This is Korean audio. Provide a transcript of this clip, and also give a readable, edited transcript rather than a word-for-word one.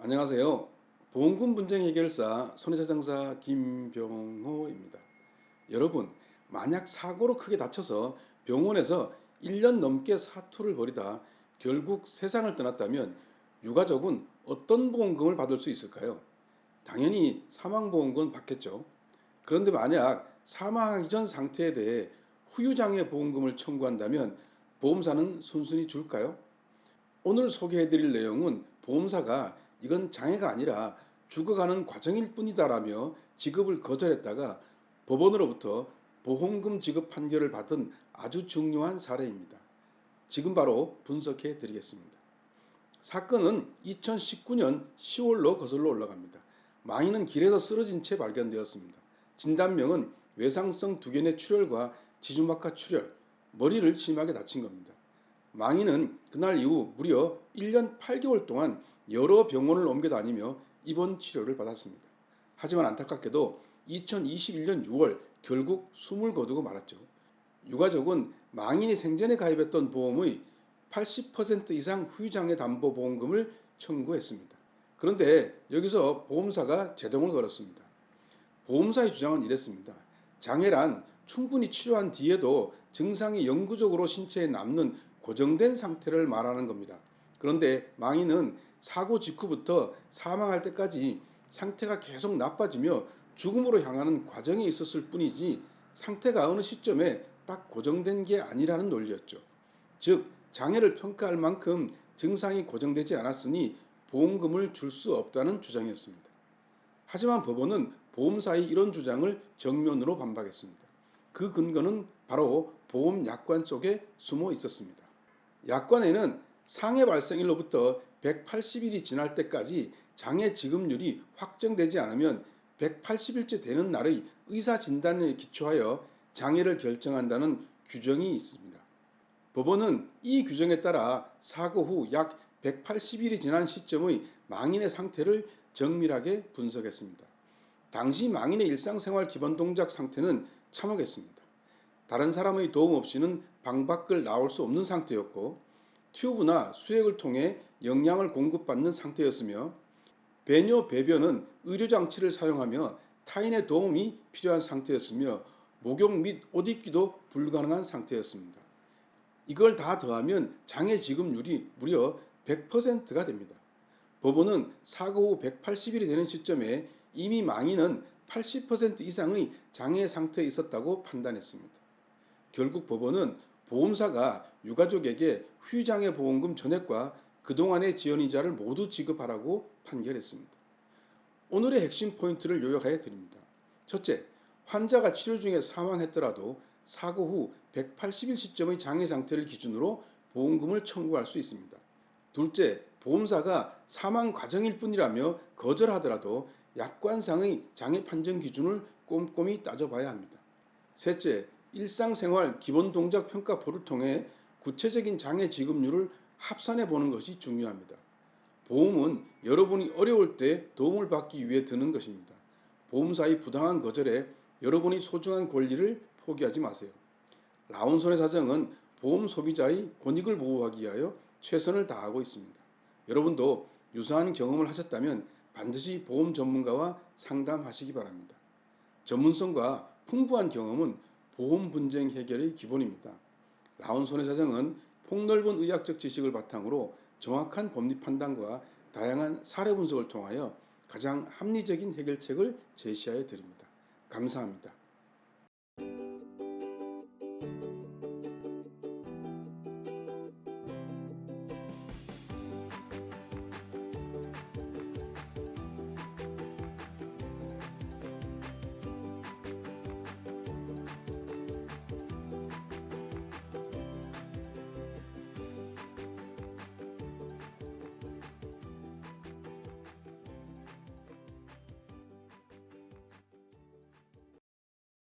안녕하세요. 보험금 분쟁 해결사 손해배상사 김병호입니다. 여러분, 만약 사고로 크게 다쳐서 병원에서 1년 넘게 사투를 벌이다 결국 세상을 떠났다면 유가족은 어떤 보험금을 받을 수 있을까요? 당연히 사망보험금은 받겠죠. 그런데 만약 사망하기 전 상태에 대해 후유장애 보험금을 청구한다면 보험사는 순순히 줄까요? 오늘 소개해드릴 내용은 보험사가 이건 장애가 아니라 죽어가는 과정일 뿐이다라며 지급을 거절했다가 법원으로부터 보험금 지급 판결을 받은 아주 중요한 사례입니다. 지금 바로 분석해 드리겠습니다. 사건은 2019년 10월로 거슬러 올라갑니다. 망인은 길에서 쓰러진 채 발견되었습니다. 진단명은 외상성 두견의 출혈과 지주막하 출혈, 머리를 심하게 다친 겁니다. 망인은 그날 이후 무려 1년 8개월 동안 여러 병원을 옮겨 다니며 입원 치료를 받았습니다. 하지만 안타깝게도 2021년 6월 결국 숨을 거두고 말았죠. 유가족은 망인이 생전에 가입했던 보험의 80% 이상 후유장애 담보 보험금을 청구했습니다. 그런데 여기서 보험사가 제동을 걸었습니다. 보험사의 주장은 이랬습니다. 장애란 충분히 치료한 뒤에도 증상이 영구적으로 신체에 남는 고정된 상태를 말하는 겁니다. 그런데 망인은 사고 직후부터 사망할 때까지 상태가 계속 나빠지며 죽음으로 향하는 과정이 있었을 뿐이지 상태가 어느 시점에 딱 고정된 게 아니라는 논리였죠. 즉, 장애를 평가할 만큼 증상이 고정되지 않았으니 보험금을 줄 수 없다는 주장이었습니다. 하지만 법원은 보험사의 이런 주장을 정면으로 반박했습니다. 그 근거는 바로 보험 약관 속에 숨어 있었습니다. 약관에는 상해 발생일로부터 180일이 지날 때까지 장애 지급률이 확정되지 않으면 180일째 되는 날의 의사 진단에 기초하여 장애를 결정한다는 규정이 있습니다. 법원은 이 규정에 따라 사고 후 약 180일이 지난 시점의 망인의 상태를 정밀하게 분석했습니다. 당시 망인의 일상생활 기본 동작 상태는 참혹했습니다. 다른 사람의 도움 없이는 방 밖을 나올 수 없는 상태였고 튜브나 수액을 통해 영양을 공급받는 상태였으며 배뇨 배변은 의료장치를 사용하며 타인의 도움이 필요한 상태였으며 목욕 및 옷 입기도 불가능한 상태였습니다. 이걸 다 더하면 장애 지급률이 무려 100%가 됩니다. 법원은 사고 후 180일이 되는 시점에 이미 망인은 80% 이상의 장애 상태에 있었다고 판단했습니다. 결국 법원은 보험사가 유가족에게 후유장애 보험금 전액과 그동안의 지연이자를 모두 지급하라고 판결했습니다. 오늘의 핵심 포인트를 요약하여 드립니다. 첫째, 환자가 치료 중에 사망했더라도 사고 후 180일 시점의 장애 상태를 기준으로 보험금을 청구할 수 있습니다. 둘째, 보험사가 사망 과정일 뿐이라며 거절하더라도 약관상의 장애 판정 기준을 꼼꼼히 따져봐야 합니다. 셋째, 일상생활 기본 동작 평가표를 통해 구체적인 장애 지급률을 합산해 보는 것이 중요합니다. 보험은 여러분이 어려울 때 도움을 받기 위해 드는 것입니다. 보험사의 부당한 거절에 여러분이 소중한 권리를 포기하지 마세요. 라온손해사정은 보험 소비자의 권익을 보호하기 위하여 최선을 다하고 있습니다. 여러분도 유사한 경험을 하셨다면 반드시 보험 전문가와 상담하시기 바랍니다. 전문성과 풍부한 경험은 보험 분쟁 해결의 기본입니다. 라온손해사정은 폭넓은 의학적 지식을 바탕으로 정확한 법리 판단과 다양한 사례 분석을 통하여 가장 합리적인 해결책을 제시하여 드립니다. 감사합니다.